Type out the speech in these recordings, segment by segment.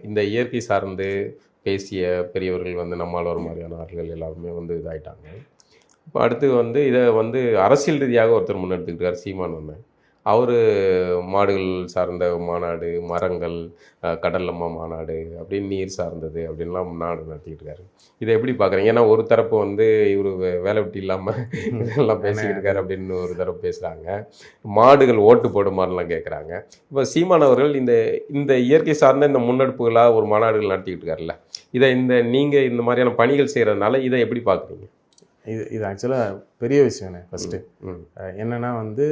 இந்த இயற்கை சார்ந்து பேசிய பெரியவர்கள் வந்து நம்மாழ்வார் மாதிரியான ஆட்கள் எல்லாருமே வந்து இதாயிட்டாங்க. இப்போ அடுத்து வந்து இதை வந்து அரசியல் ரீதியாக ஒருத்தர் முன்னெடுத்துக்கிட்டார், சீமான் அண்ணன். அவர் மாடுகள் சார்ந்த மாநாடு, மரங்கள், கடல்லம்மா மாநாடு அப்படின்னு நீர் சார்ந்தது அப்படின்லாம் மாநாடு நடத்திக்கிட்டு இருக்காரு. இதை எப்படி பார்க்குறீங்க? ஏன்னா ஒரு தரப்பு வந்து இவர் வேலை விட்டு இல்லாமல் இதெல்லாம் பேசிக்கிட்டு இருக்காரு அப்படின்னு ஒரு தரப்பு பேசுகிறாங்க. மாடுகள் ஓட்டு போடும் மாதிரிலாம் கேட்குறாங்க. இப்போ சீமான் அவர்கள் இந்த இந்த இயற்கை சார்ந்த இந்த முன்னெடுப்புகளாக ஒரு மாநாடுகள் நடத்திக்கிட்டு இருக்காருல்ல, இதை நீங்கள் இந்த மாதிரியான பணிகள் செய்கிறதுனால இதை எப்படி பார்க்குறீங்க? இது ஆக்சுவலாக பெரிய விஷயம்ண்ணே. ஃபஸ்ட்டு என்னென்னா வந்து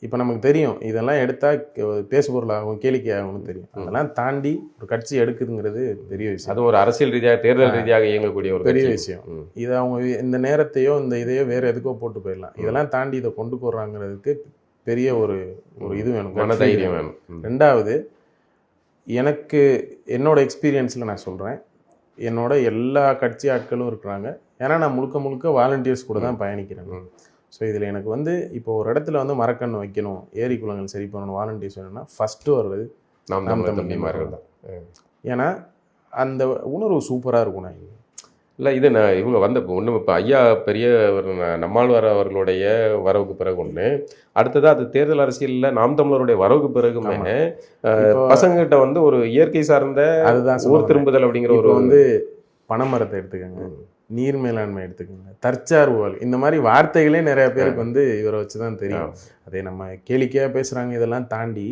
இப்போ நமக்கு தெரியும் இதெல்லாம் எடுத்தால் பேசுபொருளாகும், கேளிக்கையாகும்னு தெரியும். அதெல்லாம் தாண்டி ஒரு கட்சி எடுக்குதுங்கிறது பெரிய விஷயம். அது ஒரு அரசியல் ரீதியாக, தேர்தல் ரீதியாக இயங்கக்கூடிய ஒரு பெரிய விஷயம். இதை அவங்க இந்த நேரத்தையோ இந்த இதையோ வேறு எதுக்கோ போட்டு போயிடலாம். இதெல்லாம் தாண்டி இதை கொண்டு போடுறாங்கிறதுக்கு பெரிய ஒரு இது வேணும், மன தைரியம் வேணும். ரெண்டாவது, எனக்கு என்னோட எக்ஸ்பீரியன்ஸில் நான் சொல்கிறேன், என்னோட எல்லா கட்சி ஆட்களும் இருக்கிறாங்க. ஏன்னா நான் முழுக்க முழுக்க வாலண்டியர்ஸ் கூட தான் பயணிக்கிறேன். ஸோ இதில் எனக்கு வந்து இப்போ ஒரு இடத்துல வந்து மரக்கன்று வைக்கணும், ஏரி குளங்கள் சரி பண்ணணும், வாலண்டியர்ஸ் வேணும்னா ஃபஸ்ட்டு வர்றது நாம் தம்பிமார்கள் தான். ஏன்னா அந்த உணர்வு சூப்பராக இருக்கும். நான் இல்லை இது நான் இவங்க வந்த ஒன்று இப்போ ஐயா பெரியவர் நம்மாழ்வார் அவர்களுடைய வரவுக்கு பிறகு ஒன்று, அடுத்ததாக அது தேர்தல் அரசியலில் நாம் தமிழருடைய வரவுக்கு பிறகுமே பசங்கிட்ட வந்து ஒரு இயற்கை சார்ந்த அதுதான் ஊர் திரும்புதல் அப்படிங்கிற ஒரு வந்து பனைமரத்தை எடுத்துக்கோங்க, நீர் மேலாண்மை எடுத்துக்கோங்க, தற்சார்புகள், இந்த மாதிரி வார்த்தைகளே நிறைய பேருக்கு வந்து இவரை வச்சு தான் தெரியும். அதே நம்ம கேளிக்கையாக பேசுகிறாங்க. இதெல்லாம் தாண்டி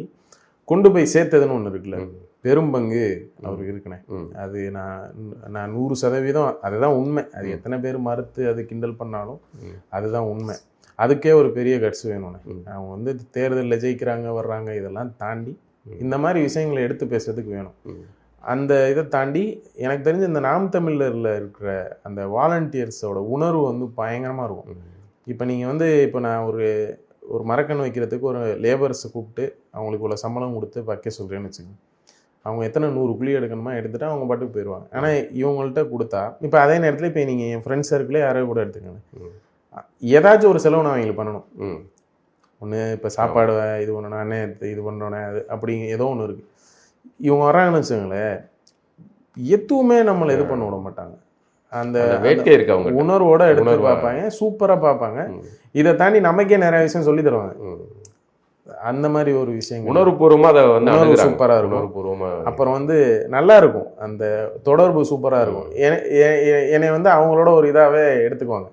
கொண்டு போய் சேர்த்ததுன்னு ஒன்று இருக்குல்ல, பெரும்பங்கு அவருக்கு இருக்குண்ணே. அது நான் 100% அதுதான் உண்மை. அது எத்தனை பேர் மறுத்து அது கிண்டல் பண்ணாலும் அதுதான் உண்மை. அதுக்கே ஒரு பெரிய கட்ஸ் வேணும்ண்ணே. அவங்க வந்து தேர்தலில் ஜெயிக்கிறாங்க வர்றாங்க, இதெல்லாம் தாண்டி இந்த மாதிரி விஷயங்களை எடுத்து பேசுறதுக்கு வேணும். அந்த இதை தாண்டி எனக்கு தெரிஞ்ச இந்த நாம் தமிழரில் இருக்கிற அந்த வாலண்டியர்ஸோட உணர்வு வந்து பயங்கரமாக இருக்கும். இப்போ நீங்கள் வந்து இப்போ நான் ஒரு மரக்கன்று வைக்கிறதுக்கு ஒரு லேபர்ஸை கூப்பிட்டு அவங்களுக்கு இவ்வளோ சம்பளம் கொடுத்து வைக்க சொல்கிறேன்னு வச்சுக்கோங்க. அவங்க எத்தனை 100 குழி எடுக்கணுமா எடுத்துகிட்டு அவங்க பாட்டுக்கு போயிடுவாங்க. ஆனால் இவங்கள்ட்ட கொடுத்தா, இப்போ அதே நேரத்தில் இப்போ நீங்கள் என் ஃப்ரெண்ட்ஸ் சர்க்கிளே யாரையும் கூட எடுத்துக்கோங்க, ஏதாச்சும் ஒரு செலவு நான் அவங்களுக்கு பண்ணணும். ஒன்று இப்போ சாப்பாடு இது பண்ணணும், அண்ணன் இது பண்ணுறோன்னே அது அப்படி ஏதோ ஒன்று இருக்குது. இவங்க வராங்கன்னு வச்சுங்களேன், எதுவுமே நம்மளை இது பண்ண விட மாட்டாங்க. அந்த வேட்கை இருக்கு, அவங்க உணர்வோட எடுத்து பார்ப்பாங்க, சூப்பராக பார்ப்பாங்க. இதை தாண்டி நமக்கே நிறைய விஷயம் சொல்லி தருவாங்க. அந்த மாதிரி ஒரு விஷயம் உணர்வுபூர்வமாக அதை வந்து சூப்பராக இருக்கும். அப்புறம் வந்து நல்லா இருக்கும், அந்த தொடர்பு சூப்பராக இருக்கும். என்னை வந்து அவங்களோட ஒரு இதாகவே எடுத்துக்குவாங்க.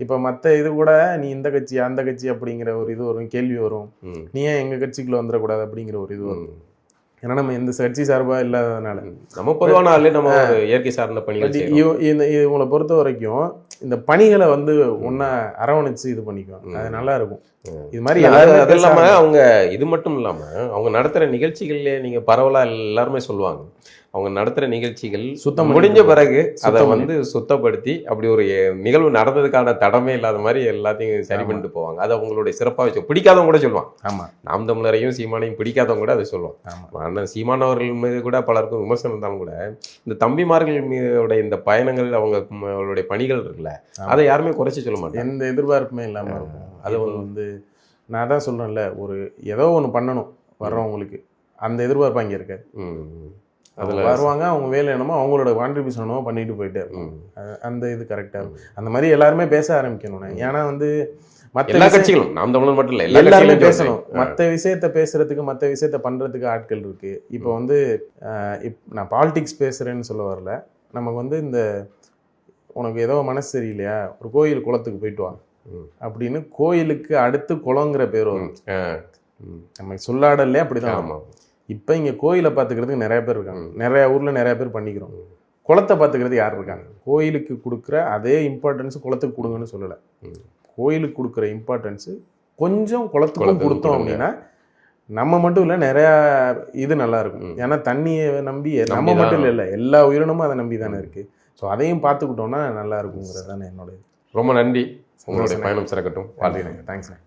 இப்போ மற்ற இது கூட நீ இந்த கட்சி அந்த கட்சி அப்படிங்கிற ஒரு இது வரும், கேள்வி வரும். நீ ஏன் எங்கள் கட்சிக்குள்ளே வந்துடக்கூடாது அப்படிங்கிற ஒரு இது வரும். ஏன்னா நம்ம எந்த கட்சி சார்பாக இல்லாததுனால நம்ம பொதுவான ஆளே நம்ம இயற்கை சார்ந்த பணிகள். இவங்களை பொறுத்த வரைக்கும் இந்த பணிகளை வந்து ஒன்றா அரவணைச்சு இது பண்ணிக்குவாங்க. அது நல்லா இருக்கும். இது மாதிரி அது இல்லாமல் அவங்க இது மட்டும் இல்லாமல் அவங்க நடத்துகிற நிகழ்ச்சிகள்லேயே நீங்கள் பரவலாக எல்லாருமே சொல்லுவாங்க, அவங்க நடத்துகிற நிகழ்ச்சிகள் சுத்தம் முடிஞ்ச பிறகு அதை வந்து சுத்தப்படுத்தி அப்படி ஒரு நிகழ்வு நடந்ததுக்கான தடமே இல்லாத மாதிரி எல்லாத்தையும் சரி பண்ணிட்டு போவாங்க. அது அவங்களுடைய சிறப்பாக வச்சு பிடிக்காதவங்க கூட சொல்லுவாங்க. ஆமாம், நாம் தமிழரையும் சீமானையும் பிடிக்காதவங்க கூட அதை சொல்லுவாங்க. ஆனால் சீமானவர்கள் மீது கூட பலருக்கும் விமர்சனம் இருந்தாலும் கூட இந்த தம்பிமார்கள் மீதுடைய இந்த பயணங்கள் அவங்களுடைய பணிகள் இருக்குல்ல, அதை யாருமே குறைச்சி சொல்ல மாட்டாங்க. எந்த எதிர்பார்ப்புமே இல்லாமல் இருக்கும். அது வந்து நான் தான் சொல்கிறேன்ல, ஒரு ஏதோ ஒன்று பண்ணணும் வர்றவங்களுக்கு, அந்த எதிர்பார்ப்பு அங்கே இருக்காது. அதில் வருவாங்க, அவங்க வேலை என்னமோ அவங்களோட கான்ட்ரிபியூஷன் என்னமோ பண்ணிட்டு போயிட்டே இருக்கும். அந்த இது கரெக்டாக இருக்கும். அந்த மாதிரி எல்லாருமே பேச ஆரம்பிக்கணும். ஏன்னா வந்து மற்ற எல்லா கட்சிகளும் நாம் தமிழர் மட்டும் இல்லை, எல்லாருமே பேசணும். மற்ற விஷயத்த பேசுறதுக்கு மற்ற விஷயத்த பண்ணுறதுக்கு ஆட்கள் இருக்கு. இப்போ வந்து நான் பாலிடிக்ஸ் பேசுகிறேன்னு சொல்ல வரல. நமக்கு வந்து இந்த உனக்கு ஏதோ மனசு சரியில்லையா, ஒரு கோயில் குளத்துக்கு போயிட்டு வா அப்படின்னு கோயிலுக்கு அடுத்து குளங்கிற பேர் வரும். நம்ம சொல்லாடல்லே அப்படிதான். இப்போ இங்கே கோயிலை பார்த்துக்கிறதுக்கு நிறைய பேர் இருக்காங்க, நிறைய ஊரில் நிறைய பேர் பண்ணிக்கிறோம். குளத்தை பார்த்துக்கிறது யார் இருக்காங்க? கோயிலுக்கு கொடுக்குற அதே இம்பார்ட்டன்ஸ் குளத்துக்கு கொடுங்கன்னு சொல்லலை. கோயிலுக்கு கொடுக்குற இம்பார்ட்டன்ஸு கொஞ்சம் குளத்துக்கும் கொடுத்தோம் அப்படின்னா நம்ம மட்டும் இல்லை, நிறையா இது நல்லாயிருக்கும். ஏன்னா தண்ணியை நம்பி நம்ம மட்டும் இல்லை, எல்லா உயிரினமும் அதை நம்பி தானே இருக்குது. ஸோ அதையும் பார்த்துக்கிட்டோன்னா நல்லா இருக்குங்கிறது தானே என்னோட. ரொம்ப நன்றி, உங்களுடைய பயணம் சிறக்கட்டும். வாழ்த்துக்கிறேன். தேங்க்ஸ்ண்ணே.